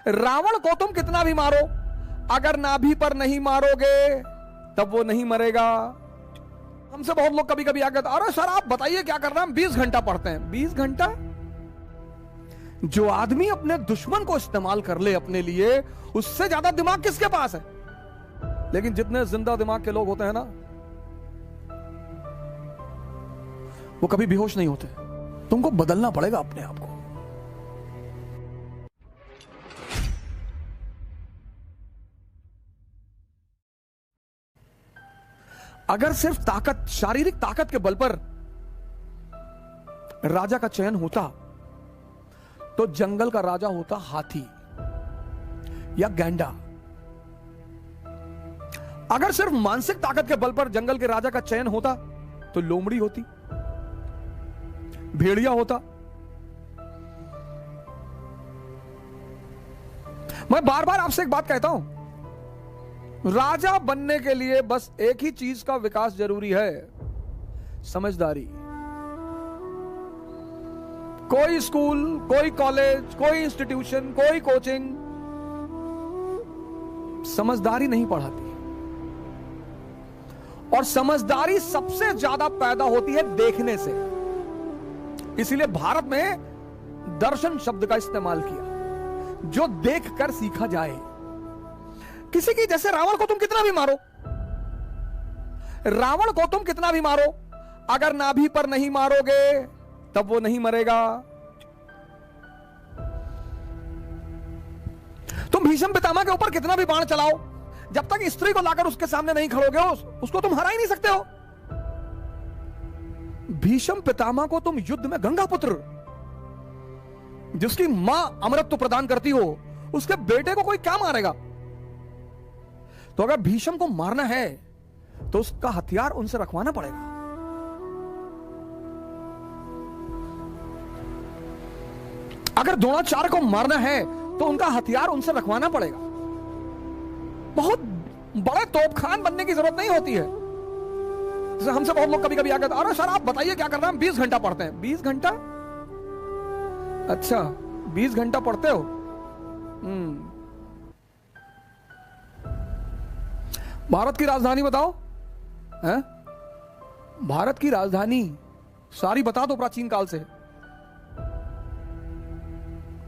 रावण को तुम कितना भी मारो, अगर नाभि पर नहीं मारोगे तब वो नहीं मरेगा। हमसे बहुत लोग कभी कभी आकर, अरे सर आप बताइए क्या करना है, हम 20 घंटा पढ़ते हैं। 20 घंटा? जो आदमी अपने दुश्मन को इस्तेमाल कर ले अपने लिए, उससे ज्यादा दिमाग किसके पास है? लेकिन जितने जिंदा दिमाग के लोग होते हैं ना, वो कभी बेहोश नहीं होते। तुमको बदलना पड़ेगा अपने आप को। अगर सिर्फ ताकत, शारीरिक ताकत के बल पर राजा का चयन होता तो जंगल का राजा होता हाथी या गैंडा। अगर सिर्फ मानसिक ताकत के बल पर जंगल के राजा का चयन होता तो लोमड़ी होती, भेड़िया होता। मैं बार बार आपसे एक बात कहता हूं, राजा बनने के लिए बस एक ही चीज का विकास जरूरी है, समझदारी। कोई स्कूल, कोई कॉलेज, कोई इंस्टीट्यूशन, कोई कोचिंग समझदारी नहीं पढ़ाती। और समझदारी सबसे ज्यादा पैदा होती है देखने से। इसीलिए भारत में दर्शन शब्द का इस्तेमाल किया, जो देखकर सीखा जाए। किसी की, जैसे रावण को तुम कितना भी मारो, रावण को तुम कितना भी मारो, अगर नाभि पर नहीं मारोगे तब वो नहीं मरेगा। तुम भीष्म पितामह के ऊपर कितना भी बाण चलाओ, जब तक स्त्री को लाकर उसके सामने नहीं खड़ोगे उसको तुम हरा ही नहीं सकते हो। भीष्म पितामह को तुम युद्ध में गंगा पुत्र, जिसकी मां अमृत प्रदान करती हो, उसके बेटे को कोई क्या मारेगा? तो अगर भीष्म को मारना है तो उसका हथियार उनसे रखवाना पड़ेगा। अगर द्रोणाचार्य को मारना है तो उनका हथियार उनसे रखवाना पड़ेगा। बहुत बड़े तोपखान बनने की जरूरत नहीं होती है। जैसे हमसे बहुत लोग कभी कभी आकर, अरे सर आप बताइए क्या करना है, हम 20 घंटा पढ़ते हैं। 20 घंटा? अच्छा 20 घंटा पढ़ते हो। भारत की राजधानी बताओ है? भारत की राजधानी सारी बता दो, प्राचीन काल से।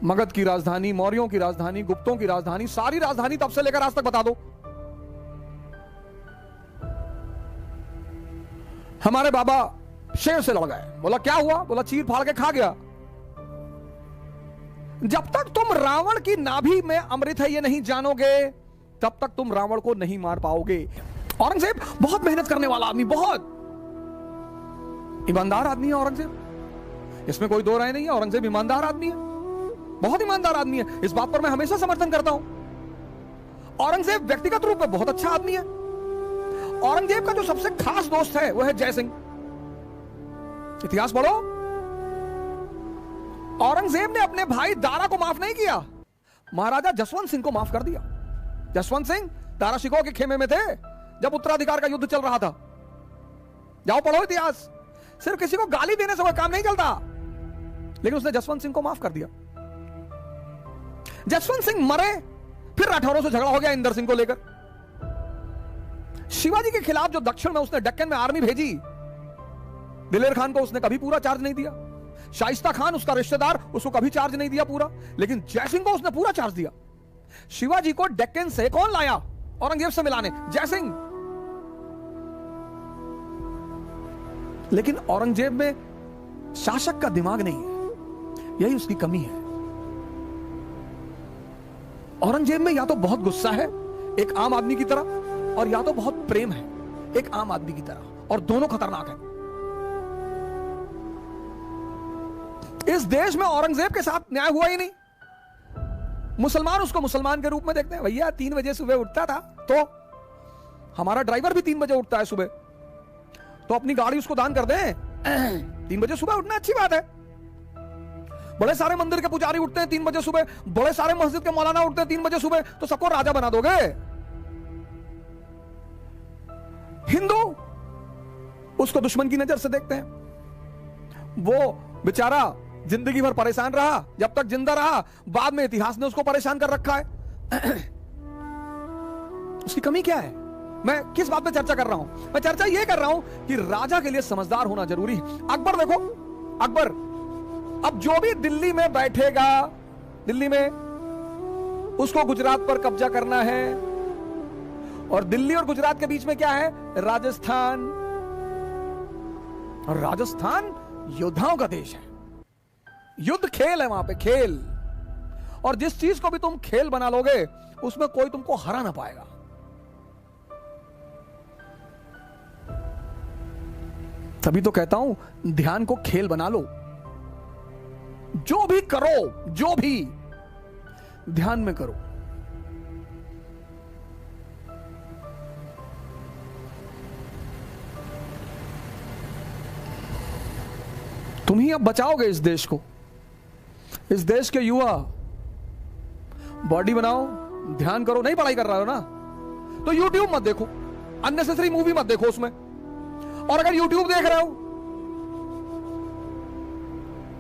मगध की राजधानी, मौर्यों की राजधानी, गुप्तों की राजधानी, सारी राजधानी तब से लेकर आज तक बता दो। हमारे बाबा शेर से लड़ गए, बोला क्या हुआ? बोला चीर फाड़ के खा गया। जब तक तुम रावण की नाभि में अमृत है ये नहीं जानोगे, तब तक तुम रावण को नहीं मार पाओगे। औरंगजेब बहुत मेहनत करने वाला आदमी, बहुत ईमानदार आदमी है औरंगजेब, इसमें कोई दो राय नहीं है। औरंगजेब ईमानदार आदमी है, बहुत ईमानदार आदमी है। इस बात पर मैं हमेशा समर्थन करता हूं। औरंगजेब व्यक्तिगत रूप में बहुत अच्छा आदमी है। औरंगजेब का जो सबसे खास दोस्त है वो है जय सिंह। इतिहास पढ़ो। औरंगजेब ने अपने भाई दारा को माफ नहीं किया, महाराजा जसवंत सिंह को माफ कर दिया। जसवंत सिंह दारा शिकोह के खेमे में थे जब उत्तराधिकार का युद्ध चल रहा था। जाओ पढ़ो इतिहास। सिर्फ किसी को गाली देने से कोई काम नहीं चलता, लेकिन उसने जसवंत सिंह को माफ कर दिया। जसवंत सिंह मरे, फिर राठौरों से झगड़ा हो गया इंदर सिंह को लेकर। शिवाजी के खिलाफ जो दक्षिण में उसने दक्कन में आर्मी भेजी, दिलेर खान को उसने कभी पूरा चार्ज नहीं दिया। शाइस्ता खान उसका रिश्तेदार, उसको कभी चार्ज नहीं दिया पूरा, लेकिन जय सिंह को उसने पूरा चार्ज दिया। शिवाजी को डेक्कन से कौन लाया औरंगजेब से मिलाने? जय सिंह। लेकिन औरंगजेब में शासक का दिमाग नहीं है, यही उसकी कमी है। औरंगजेब में या तो बहुत गुस्सा है एक आम आदमी की तरह, और या तो बहुत प्रेम है एक आम आदमी की तरह, और दोनों खतरनाक है। इस देश में औरंगजेब के साथ न्याय हुआ ही नहीं। मुसलमान उसको मुसलमान के रूप में देखते हैं। भैया 3 बजे सुबह उठता था, तो हमारा ड्राइवर भी 3 बजे उठता है सुबह, तो अपनी गाड़ी उसको दान कर दें। 3 बजे सुबह उठना अच्छी बात है। बड़े सारे मंदिर के पुजारी उठते हैं 3 बजे सुबह, बड़े सारे मस्जिद के मौलाना उठते हैं 3 बजे सुबह, तो सबको राजा बना दोगे? हिंदू उसको दुश्मन की नजर से देखते हैं। वो बेचारा जिंदगी भर परेशान रहा, जब तक जिंदा रहा, बाद में इतिहास ने उसको परेशान कर रखा है। उसकी कमी क्या है? मैं किस बात पे चर्चा कर रहा हूं? मैं चर्चा यह कर रहा हूं कि राजा के लिए समझदार होना जरूरी है। अकबर देखो, अकबर अब जो भी दिल्ली में बैठेगा, दिल्ली में उसको गुजरात पर कब्जा करना है, और दिल्ली और गुजरात के बीच में क्या है? राजस्थान। और राजस्थान योद्धाओं का देश है, युद्ध खेल है वहां पे, खेल। और जिस चीज को भी तुम खेल बना लोगे उसमें कोई तुमको हरा ना पाएगा। तभी तो कहता हूं ध्यान को खेल बना लो। जो भी करो, जो भी ध्यान में करो। तुम ही अब बचाओगे इस देश को, इस देश के युवा। बॉडी बनाओ, ध्यान करो। नहीं पढ़ाई कर रहे हो ना तो यूट्यूब मत देखो, अननेसेसरी मूवी मत देखो उसमें। और अगर यूट्यूब देख रहे हो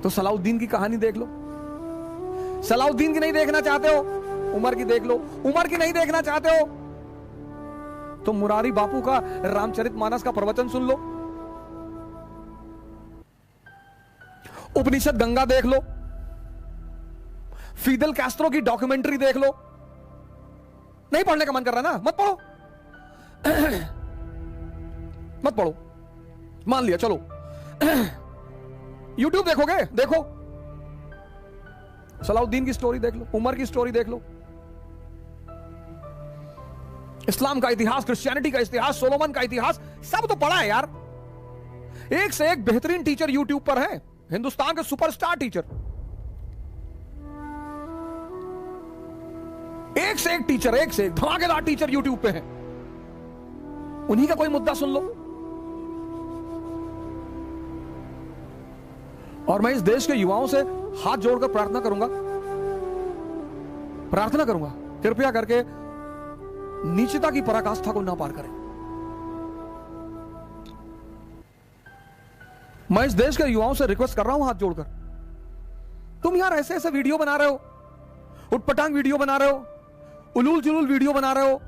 तो सलाउद्दीन की कहानी देख लो। सलाउद्दीन की नहीं देखना चाहते हो, उमर की देख लो। उमर की नहीं देखना चाहते हो तो मुरारी बापू का रामचरितमानस का प्रवचन सुन लो। उपनिषद गंगा देख लो। फिदेल कैस्ट्रो की डॉक्यूमेंट्री देख लो। नहीं पढ़ने का मन कर रहा ना, मत पढ़ो। मत पढ़ो, मान लिया, चलो। यूट्यूब देखोगे, देखो। सलाउद्दीन की स्टोरी देख लो, उमर की स्टोरी देख लो। इस्लाम का इतिहास, क्रिश्चियनिटी का इतिहास, सोलोमन का इतिहास, सब तो पढ़ा है यार। एक से एक बेहतरीन टीचर यूट्यूब पर है, हिंदुस्तान के सुपरस्टार टीचर। एक से एक टीचर, एक से एक धमाकेदार टीचर यूट्यूब पे है। उन्हीं का कोई मुद्दा सुन लो। और मैं इस देश के युवाओं से हाथ जोड़कर प्रार्थना करूंगा, कृपया करके नीचता की पराकाष्ठा को ना पार करें। मैं इस देश के युवाओं से रिक्वेस्ट कर रहा हूं हाथ जोड़कर, तुम यार ऐसे ऐसे वीडियो बना रहे हो, उटपटांग वीडियो बना रहे हो, उलूल जुलूल वीडियो बना रहे हो,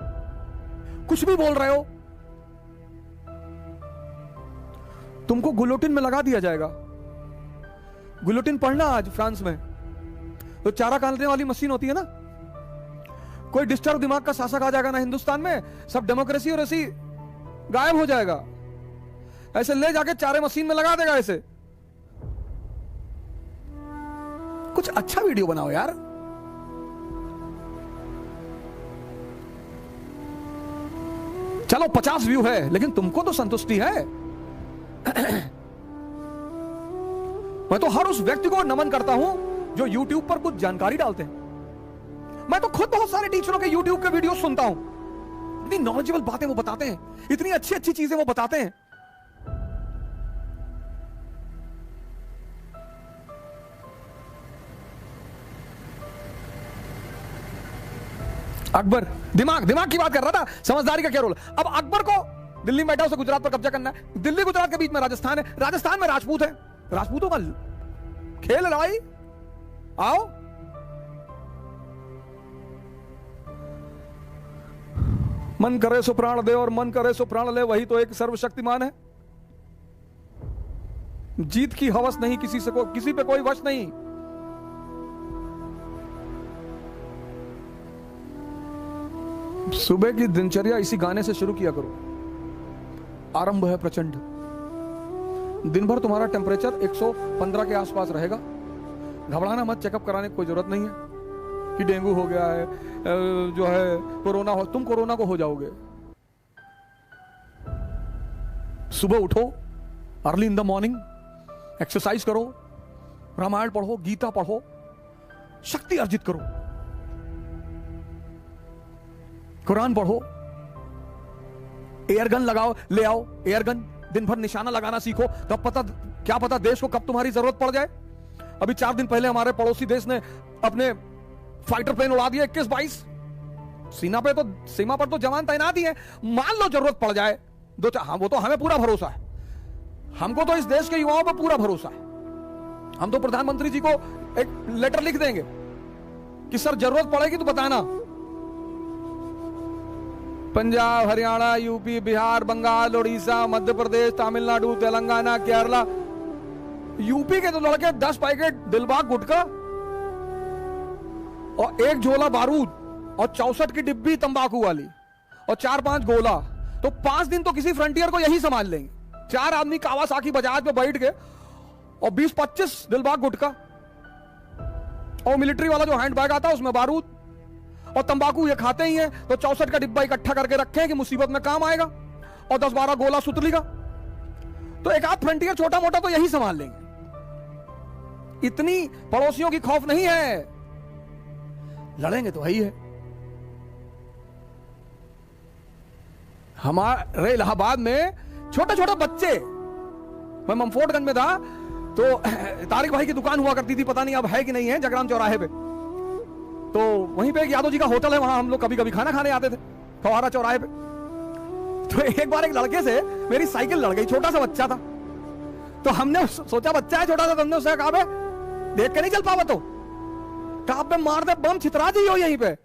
कुछ भी बोल रहे हो, तुमको गुलोटिन में लगा दिया जाएगा। गुलोटिन पढ़ना आज फ्रांस में, तो चारा काटने वाली मशीन होती है ना, कोई डिस्टर्ब दिमाग का शासक आ जाएगा ना हिंदुस्तान में, सब डेमोक्रेसी और ऐसी गायब हो जाएगा। ऐसे ले जाके चारे मशीन में लगा देगा। ऐसे कुछ अच्छा वीडियो बनाओ यार। चलो 50 व्यू है, लेकिन तुमको तो संतुष्टि है। मैं तो हर उस व्यक्ति को नमन करता हूं जो YouTube पर कुछ जानकारी डालते हैं। मैं तो खुद बहुत सारे टीचरों के YouTube के वीडियो सुनता हूं, इतनी नॉलेजेबल बातें वो बताते हैं, इतनी अच्छी अच्छी चीजें वो बताते हैं। अकबर दिमाग की बात कर रहा था, समझदारी का क्या रोल। अब अकबर को दिल्ली में बैठा उसे गुजरात पर कब्जा करना है। दिल्ली गुजरात के बीच में राजस्थान है, राजस्थान में राजपूत है, राजपूतों का खेल लड़ाई। आओ, मन करे सो प्राण दे और मन करे सो प्राण ले, वही तो एक सर्वशक्तिमान है। जीत की हवस नहीं किसी से, किसी पे कोई वश नहीं। सुबह की दिनचर्या इसी गाने से शुरू किया करो। आरंभ है प्रचंड। दिन भर तुम्हारा टेम्परेचर 115 के आसपास रहेगा। घबराना मत, चेकअप कराने की कोई जरूरत नहीं है कि डेंगू हो गया है, जो है कोरोना हो। तुम कोरोना को हो जाओगे। सुबह उठो, early in the morning, exercise करो, रामायण पढ़ो, गीता पढ़ो, शक्ति अर्जित करो, कुरान पढ़ो, एयरगन लगाओ, ले आओ एयरगन, दिन भर निशाना लगाना सीखो। तब क्या पता देश को कब तुम्हारी जरूरत पड़ जाए। अभी 4 दिन पहले हमारे पड़ोसी देश ने अपने फाइटर प्लेन उड़ा दिए 21-22। सीमा पर तो जवान तैनात ही है, मान लो जरूरत पड़ जाए हाँ, वो तो हमें पूरा भरोसा है। हमको तो इस देश के युवाओं पर पूरा भरोसा है। हम तो प्रधानमंत्री जी को एक लेटर लिख देंगे कि सर जरूरत पड़ेगी तो बताना। पंजाब, हरियाणा, यूपी, बिहार, बंगाल, उड़ीसा, मध्य प्रदेश, तमिलनाडु, तेलंगाना, केरला, यूपी के तो लड़के 10 पैकेट दिलबाग गुटखा और 1 झोला बारूद और 64 की डिब्बी तंबाकू वाली और 4-5 गोला, तो 5 दिन तो किसी फ्रंटियर को यही संभाल लेंगे। 4 आदमी कावासाकी बजाज पे बैठ के और 20-25 दिलबाग गुटखा और मिलिट्री वाला जो हैंड बैग आता है उसमें बारूद और तंबाकू, ये खाते ही हैं तो 64 का डिब्बा इकट्ठा करके रखें कि मुसीबत में काम आएगा, और 10-12 गोला सुतली का, तो एक आध फ्रंटियर छोटा मोटा तो यही संभाल लेंगे। इतनी पड़ोसियों की खौफ नहीं है, लड़ेंगे तो वही है। हमारे इलाहाबाद में छोटे छोटे बच्चे, मैं ममफोर्डगंज में था तो तारिक भाई की दुकान हुआ करती थी, पता नहीं अब है कि नहीं है, जगराम चौराहे पे, तो वहीं पे एक यादव जी का होटल है, वहां हम लोग कभी कभी खाना खाने आते थे फवारा चौराहे पे। तो एक बार एक लड़के से मेरी साइकिल लड़ गई, छोटा सा बच्चा था, तो हमने सोचा बच्चा है छोटा सा, तो हमने उससे कहा देख के नहीं चल पावा, तो कहा पे मार दे बम, छितरा दी हो यहीं पे।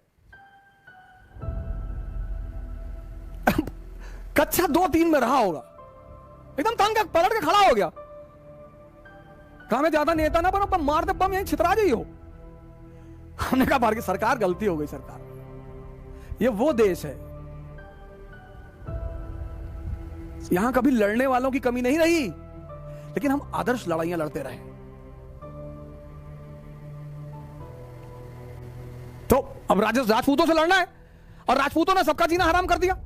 कक्षा 2-3 में रहा होगा, एकदम तंग पलट के खड़ा हो गया, कहा मैं ज्यादा नेता ना बनो, मार दे बम यहीं छितरा दी हो। हमने कहा भारत की सरकार गलती हो गई, सरकार ये वो देश है यहां कभी लड़ने वालों की कमी नहीं रही, लेकिन हम आदर्श लड़ाइयां लड़ते रहे। तो अब राजपूतों से लड़ना है, और राजपूतों ने सबका जीना हराम कर दिया।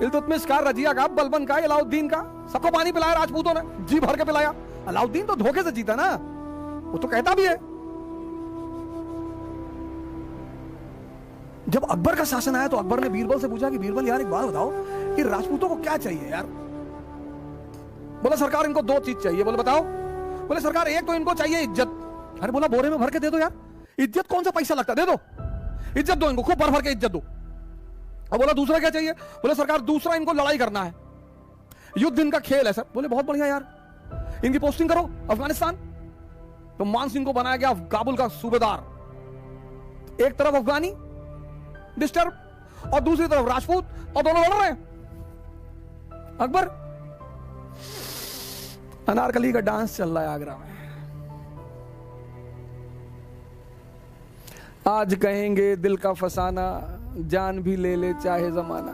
इल्तुतमिश का, रजिया का, बलबन का, अलाउद्दीन का, सबको पानी पिलाया राजपूतों ने, जी भर के पिलाया। अलाउद्दीन तो धोखे से जीता ना, वो तो कहता भी है। जब अकबर का शासन आया तो अकबर ने बीरबल से पूछा कि बीरबल यार एक बात बताओ कि राजपूतों को क्या चाहिए यार। बोला सरकार इनको 2 चीज चाहिए। बोले बताओ। बोले सरकार एक तो इनको चाहिए इज्जत। अरे बोला बोरे में भर के दे दो यार, इज्जत कौन सा पैसा लगता, दे दो इज्जत, दो इनको खूब भर भर के इज्जत दो। और बोला दूसरा क्या चाहिए। बोले सरकार दूसरा इनको लड़ाई करना है, युद्ध इनका खेल है सर। बोले बहुत बढ़िया यार, इनकी पोस्टिंग करो अफगानिस्तान। तो मान सिंह को बनाया गया काबुल का सूबेदार, एक तरफ अफगानी डिस्टर्ब और दूसरी तरफ राजपूत, और दोनों लड़ रहे हैं। अकबर, अनारकली का डांस चल रहा है आगरा में। आज कहेंगे दिल का फसाना, जान भी ले ले चाहे जमाना।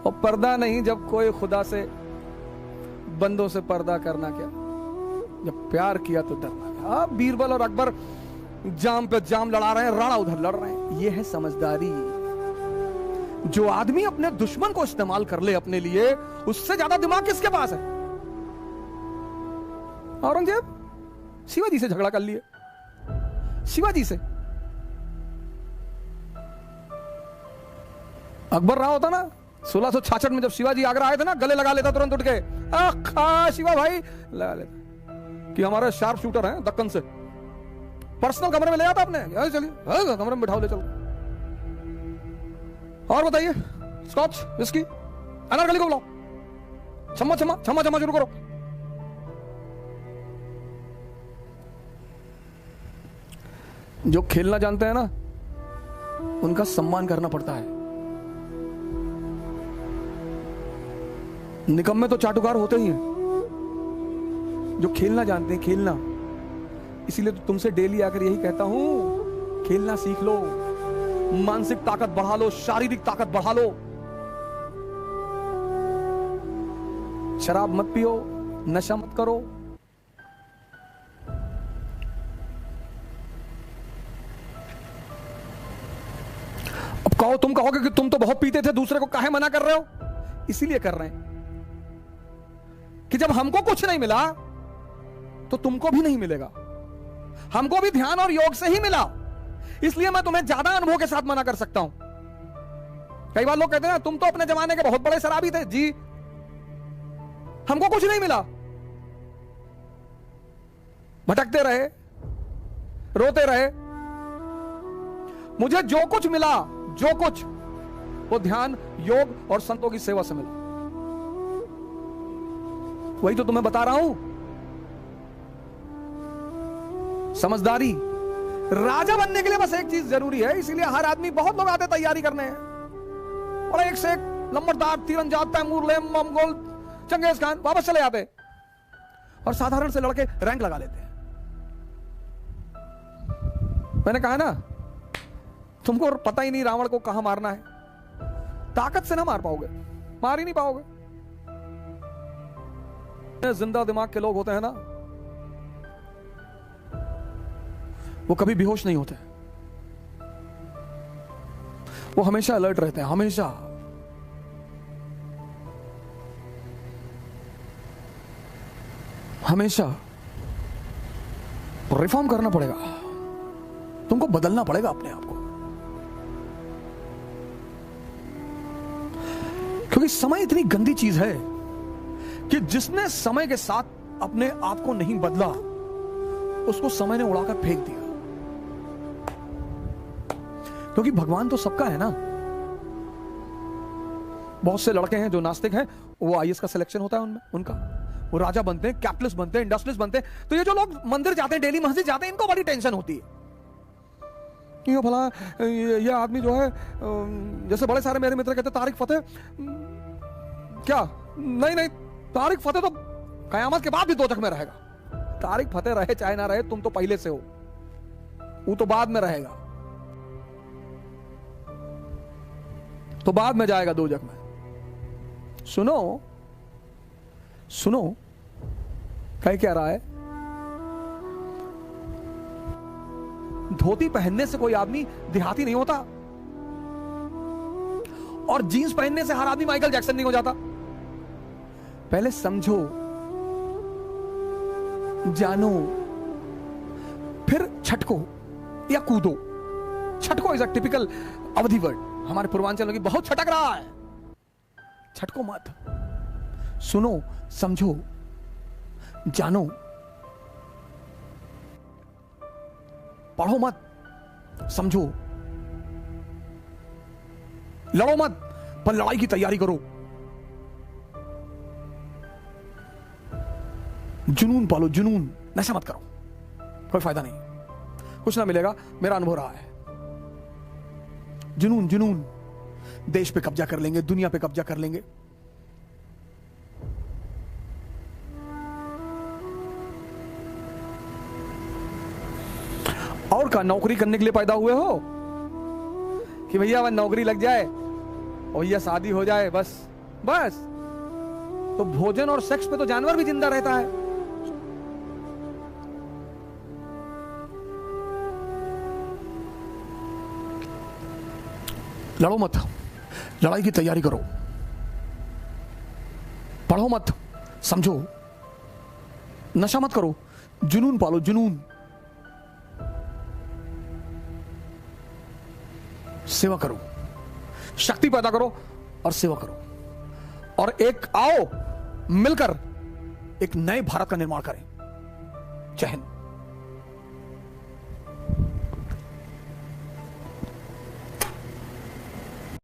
और पर्दा नहीं जब कोई खुदा से, बंदों से पर्दा करना क्या। जब प्यार किया तो डरना क्या। बीरबल और अकबर जाम पे जाम लड़ा रहे हैं, राणा उधर लड़ रहे हैं। ये है समझदारी। जो आदमी अपने दुश्मन को इस्तेमाल कर ले अपने लिए, उससे ज्यादा दिमाग किसके पास है। औरंगजेब शिवाजी से झगड़ा कर लिए, शिवाजी से। अकबर रहा होता ना 1666 में, जब शिवाजी आगरा आए थे ना, गले लगा लेता तुरंत उठ के, शिवा भाई लगा लेता कि हमारे शार्प शूटर हैं दक्कन से। पर्सनल कमरे में ले जाता अपने, चलिए कमरे में बिठाओ, ले चलो। और बताइए, स्कॉच विस्की, अनारकली को बुलाओ, छम्मा छम्मा छम्मा छम्मा शुरू करो। जो खेलना जानते हैं ना, उनका सम्मान करना पड़ता है। निकम्मे तो चाटुकार होते ही हैं। जो खेलना जानते हैं, खेलना। इसीलिए तो तुमसे डेली आकर यही कहता हूं, खेलना सीख लो, मानसिक ताकत बढ़ा लो, शारीरिक ताकत बढ़ा लो। शराब मत पियो, नशा मत करो। अब कहो, तुम कहोगे कि तुम तो बहुत पीते थे, दूसरे को काहे मना कर रहे हो। इसीलिए कर रहे हैं कि जब हमको कुछ नहीं मिला तो तुमको भी नहीं मिलेगा। हमको भी ध्यान और योग से ही मिला, इसलिए मैं तुम्हें ज्यादा अनुभव के साथ मना कर सकता हूं। कई बार लोग कहते हैं तुम तो अपने जमाने के बहुत बड़े शराबी थे। जी, हमको कुछ नहीं मिला, भटकते रहे, रोते रहे। मुझे जो कुछ मिला, जो कुछ, वो ध्यान, योग और संतों की सेवा से मिला। वही तो तुम्हें बता रहा हूं। समझदारी। राजा बनने के लिए बस एक चीज जरूरी है, इसीलिए हर आदमी, बहुत लोग आते तैयारी करने हैं, और एक से एक लंबरदार, तीरंदाज, तैमूर, मंगोल, चंगेज खान, वापस चले जाते और साधारण से लड़के रैंक लगा लेते हैं। मैंने कहा ना, तुमको पता ही नहीं रावण को कहां मारना है, ताकत से ना मार पाओगे, मार ही नहीं पाओगे। जिंदा दिमाग के लोग होते हैं ना, वो कभी बेहोश नहीं होते, वो हमेशा अलर्ट रहते हैं, हमेशा। हमेशा रिफॉर्म करना पड़ेगा, तुमको बदलना पड़ेगा अपने आप को, क्योंकि समय इतनी गंदी चीज है कि जिसने समय के साथ अपने आप को नहीं बदला, उसको समय ने उड़ाकर फेंक दिया। क्योंकि भगवान तो सबका है ना। बहुत से लड़के हैं जो नास्तिक हैं, वो आईएएस का सिलेक्शन होता है उनमें, उनका, वो राजा बनते हैं, कैपिटलिस्ट बनते हैं, इंडस्ट्रियलिस्ट बनते हैं। तो ये जो लोग मंदिर जाते हैं, डेली मस्जिद जाते हैं, इनको बड़ी टेंशन होती है कि भला ये आदमी जो है, जैसे बड़े सारे मेरे मित्र कहते तारिक फतेह, क्या नहीं, तारिक फतेह तो कयामत के बाद भी दोजख में रहेगा। तारिक फतेह रहे चाहे ना रहे, तुम तो पहले से हो, वो तो बाद में रहेगा, तो बाद में जाएगा दोजख में। सुनो कह क्या रहा है, धोती पहनने से कोई आदमी देहाती नहीं होता, और जीन्स पहनने से हर आदमी माइकल जैक्सन नहीं हो जाता। पहले समझो, जानो, फिर छटको या कूदो। छटको इज अ टिपिकल अवधि वर्ड, हमारे पूर्वांचल में बहुत छटक रहा है, छटको मत। सुनो, समझो, जानो, पढ़ो मत, समझो, लड़ो मत, पर लड़ाई की तैयारी करो। जुनून पालो, जुनून, नशा मत करो, कोई फायदा नहीं, कुछ ना मिलेगा, मेरा अनुभव रहा है। जुनून, जुनून, देश पे कब्जा कर लेंगे, दुनिया पे कब्जा कर लेंगे। और का नौकरी करने के लिए पैदा हुए हो कि भैया वह नौकरी लग जाए और भैया शादी हो जाए, बस बस। तो भोजन और सेक्स पे तो जानवर भी जिंदा रहता है। लड़ो मत, लड़ाई की तैयारी करो, पढ़ो मत, समझो, नशा मत करो, जुनून पालो, जुनून, सेवा करो, शक्ति पैदा करो और सेवा करो, और एक आओ मिलकर एक नए भारत का निर्माण करें। जय हिंद।